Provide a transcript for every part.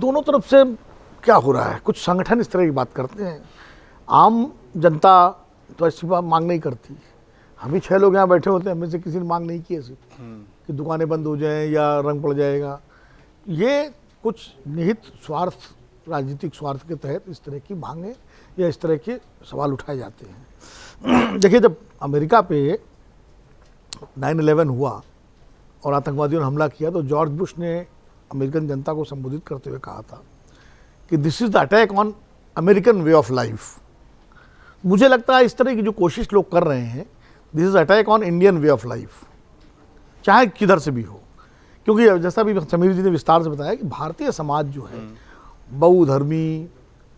दोनों तरफ से क्या हो रहा है, कुछ संगठन इस तरह की बात करते हैं, आम जनता तो ऐसी बात मांग नहीं करती। हम ही 6 लोग यहाँ बैठे होते हैं, हमें से किसी ने मांग नहीं की ऐसी कि दुकानें बंद हो जाएं या रंग पड़ जाएगा। ये कुछ निहित स्वार्थ, राजनीतिक स्वार्थ के तहत इस तरह की मांगें या इस तरह के सवाल उठाए जाते हैं। देखिए, जब अमेरिका पे 9/11 हुआ और आतंकवादियों ने हमला किया तो जॉर्ज बुश ने अमेरिकन जनता को संबोधित करते हुए कहा था कि this is the attack on American way of life. मुझे लगता है इस तरह की जो कोशिश लोग कर रहे हैं, this is attack on Indian way of life, चाहे किधर से भी हो। क्योंकि जैसा भी समीर जी ने विस्तार से बताया कि भारतीय समाज जो है बहुधर्मी,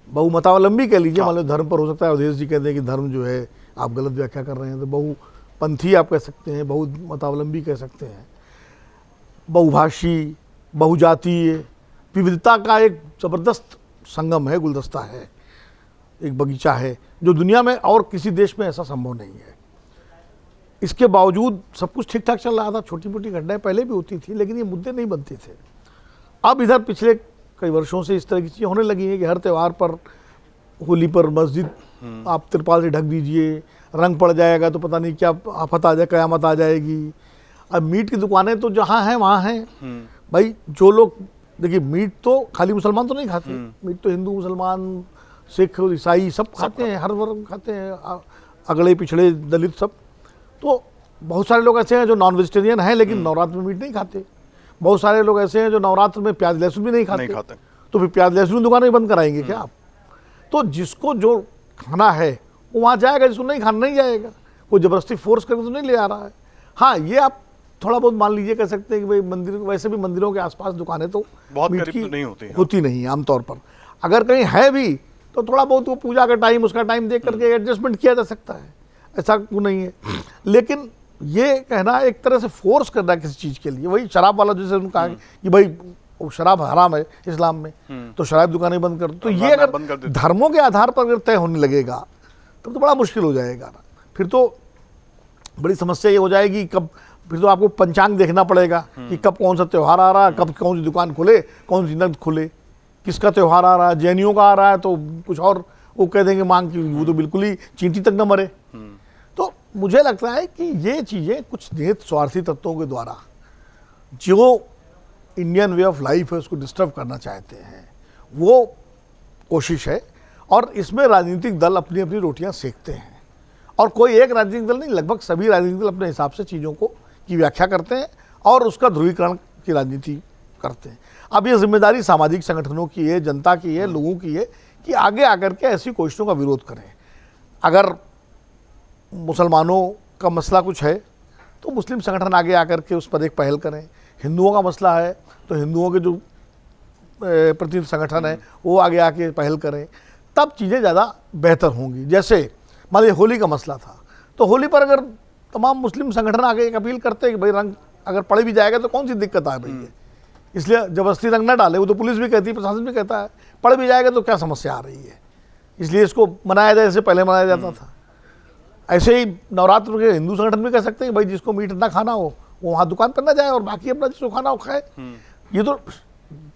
बहुमतावलंबी कह लीजिए, मान लो धर्म पर हो सकता है अवधेश जी कहते हैं कि धर्म जो है आप गलत व्याख्या कर रहे हैं, तो बहुपंथी आप कह सकते हैं, बहुमतावलंबी कह सकते हैं, बहुभाषी, बहुजातीय, विविधता का एक ज़बरदस्त संगम है, गुलदस्ता है, एक बगीचा है जो दुनिया में और किसी देश में ऐसा संभव नहीं है। इसके बावजूद सब कुछ ठीक ठाक चल रहा था, छोटी मोटी घटनाएं पहले भी होती थी, लेकिन ये मुद्दे नहीं बनते थे। अब इधर पिछले कई वर्षों से इस तरह की चीज़ें होने लगी हैं कि हर त्यौहार पर, होली पर मस्जिद आप तिरपाल से ढक दीजिए, रंग पड़ जाएगा तो पता नहीं क्या आफत आ जाए, क़यामत आ जाएगी। अब मीट की दुकानें तो जहाँ हैं वहाँ हैं। भाई जो लोग, देखिए मीट तो खाली मुसलमान तो नहीं खाते, मीट तो हिंदू, मुसलमान, सिख, ईसाई सब खाते हैं, हर वर्ग खाते हैं, अगड़े पिछड़े दलित सब। तो बहुत सारे लोग ऐसे हैं जो नॉन वेजिटेरियन हैं लेकिन नवरात्र में मीट नहीं खाते। बहुत सारे लोग ऐसे हैं जो नवरात्र में प्याज लहसुन भी नहीं खाते। तो फिर प्याज लहसुन दुकानें बंद कराएंगे क्या आप? तो जिसको जो खाना है वो वहाँ जाएगा, जिसको नहीं खाना नहीं जाएगा। कोई ज़बरदस्ती फोर्स करके तो नहीं ले आ रहा है। हाँ, ये आप थोड़ा बहुत मान लीजिए, कह सकते हैं कि भाई मंदिर, वैसे भी मंदिरों के आसपास दुकानें तो बहुत मीट करीब की तो नहीं होती नहीं आमतौर पर। अगर कहीं है भी तो थोड़ा बहुत वो पूजा का टाइम, उसका टाइम देख करके एडजस्टमेंट किया जा सकता है, ऐसा क्यों नहीं है। लेकिन ये कहना एक तरह से फोर्स करना किसी चीज़ के लिए, वही शराब वाला जैसे उन्होंने कहा कि भाई वो शराब हराम है इस्लाम में, तो शराब दुकानें बंद कर दो। तो ये अगर धर्मों के आधार पर अगर तय होने लगेगा तब तो बड़ा मुश्किल हो जाएगा ना। फिर तो बड़ी समस्या ये हो जाएगी, कब फिर तो आपको पंचांग देखना पड़ेगा कि कब कौन सा त्यौहार आ रहा है, कब कौन सी दुकान खुले, कौन सी न खुले, किसका त्यौहार आ रहा है। जैनियों का आ रहा है तो कुछ और वो कह देंगे मांग की, वो तो बिल्कुल ही चींटी तक न मरे। तो मुझे लगता है कि ये चीज़ें कुछ निहित स्वार्थी तत्वों के द्वारा जो इंडियन वे ऑफ लाइफ है उसको डिस्टर्ब करना चाहते हैं, वो कोशिश है। और इसमें राजनीतिक दल अपनी अपनी रोटियां सेकते हैं, और कोई एक राजनीतिक दल नहीं, लगभग सभी राजनीतिक दल अपने हिसाब से चीज़ों को की व्याख्या करते हैं और उसका ध्रुवीकरण की राजनीति करते हैं। अब ये जिम्मेदारी सामाजिक संगठनों की है, जनता की है, लोगों की है कि आगे आकर के ऐसी कोशिशों का विरोध करें। अगर मुसलमानों का मसला कुछ है तो मुस्लिम संगठन आगे आकर के उस पर एक पहल करें। हिंदुओं का मसला है तो हिंदुओं के जो प्रतिनिधि संगठन है वो आगे आके पहल करें, तब चीज़ें ज़्यादा बेहतर होंगी। जैसे मान लीजिए होली का मसला था, तो होली पर अगर तमाम मुस्लिम संगठन आगे एक अपील करते हैं कि भाई रंग अगर पड़े भी जाएगा तो कौन सी दिक्कत आ रही है, इसलिए ज़बरदस्ती रंग न डाले। वो तो पुलिस भी कहती है, प्रशासन भी कहता है, पड़ भी जाएगा तो क्या समस्या आ रही है, इसलिए इसको मनाया जाए जैसे पहले मनाया जाता था। ऐसे ही नवरात्र के हिंदू संगठन भी कह सकते हैं भाई जिसको मीट ना खाना हो वो वहाँ दुकान पर ना जाए और बाकी अपना जिसको खाना हो खाए। ये तो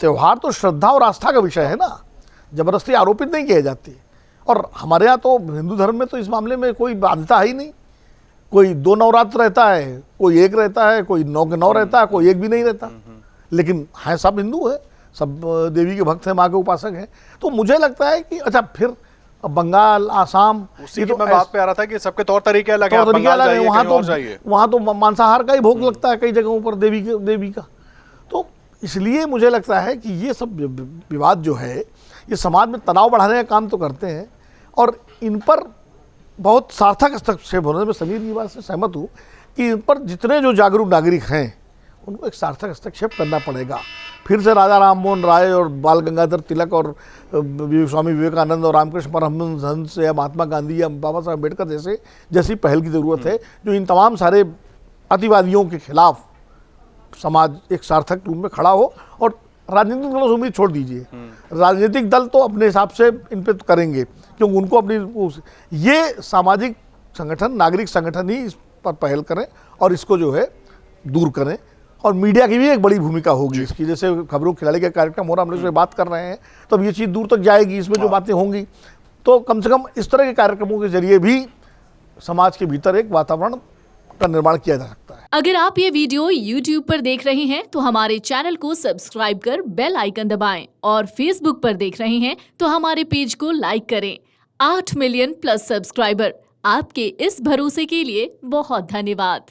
त्यौहार तो श्रद्धा और आस्था का विषय है ना, ज़बरदस्ती आरोपित नहीं किए जाती। और हमारे यहाँ तो हिंदू धर्म में तो इस मामले में कोई बाध्यता है ही नहीं। कोई 2 नवरात्र रहता है, कोई 1 रहता है, कोई 9 के 9 रहता है, कोई 1 भी नहीं रहता, लेकिन हैं सब हिंदू है, सब देवी के भक्त हैं, माँ के उपासक हैं। तो मुझे लगता है कि अच्छा फिर बंगाल, आसाम, उसी तो मैं बात पे आ रहा था कि सबके तौर तरीके अलग हैं। वहाँ तो मांसाहार का ही भोग लगता है कई जगहों पर देवी का। तो इसलिए मुझे लगता है कि ये सब विवाद जो है ये समाज में तनाव बढ़ाने का काम तो करते हैं, और इन पर बहुत सार्थक हस्तक्षेप होने में समीर की बात से सहमत हूँ कि इन पर जितने जो जागरूक नागरिक हैं उनको एक सार्थक हस्तक्षेप करना पड़ेगा। फिर से राजा राम मोहन राय और बाल गंगाधर तिलक और स्वामी विवेकानंद और रामकृष्ण परमहंस या महात्मा गांधी या बाबा साहब अम्बेडकर जैसी पहल की ज़रूरत है, जो इन तमाम सारे अतिवादियों के खिलाफ समाज एक सार्थक रूप में खड़ा हो। और राजनीतिक दलों से उम्मीद छोड़ दीजिए, राजनीतिक दल तो अपने हिसाब से इन पर करेंगे क्योंकि उनको अपनी ये सामाजिक संगठन, नागरिक संगठन ही इस पर पहल करें और इसको जो है दूर करें। और मीडिया की भी एक बड़ी भूमिका होगी इसकी। जैसे खबरों खिलाड़ी का कार्यक्रम हो रहा, हम लोग इसमें बात कर रहे हैं, तो अब ये चीज़ दूर तक जाएगी, इसमें जो बातें होंगी, तो कम से कम इस तरह के कार्यक्रमों के जरिए भी समाज के भीतर एक वातावरण का निर्माण किया जा सकता है। अगर आप ये वीडियो YouTube पर देख रहे हैं तो हमारे चैनल को सब्सक्राइब कर बेल आइकन दबाएं, और Facebook पर देख रहे हैं तो हमारे पेज को लाइक करें। 8 मिलियन प्लस सब्सक्राइबर, आपके इस भरोसे के लिए बहुत धन्यवाद।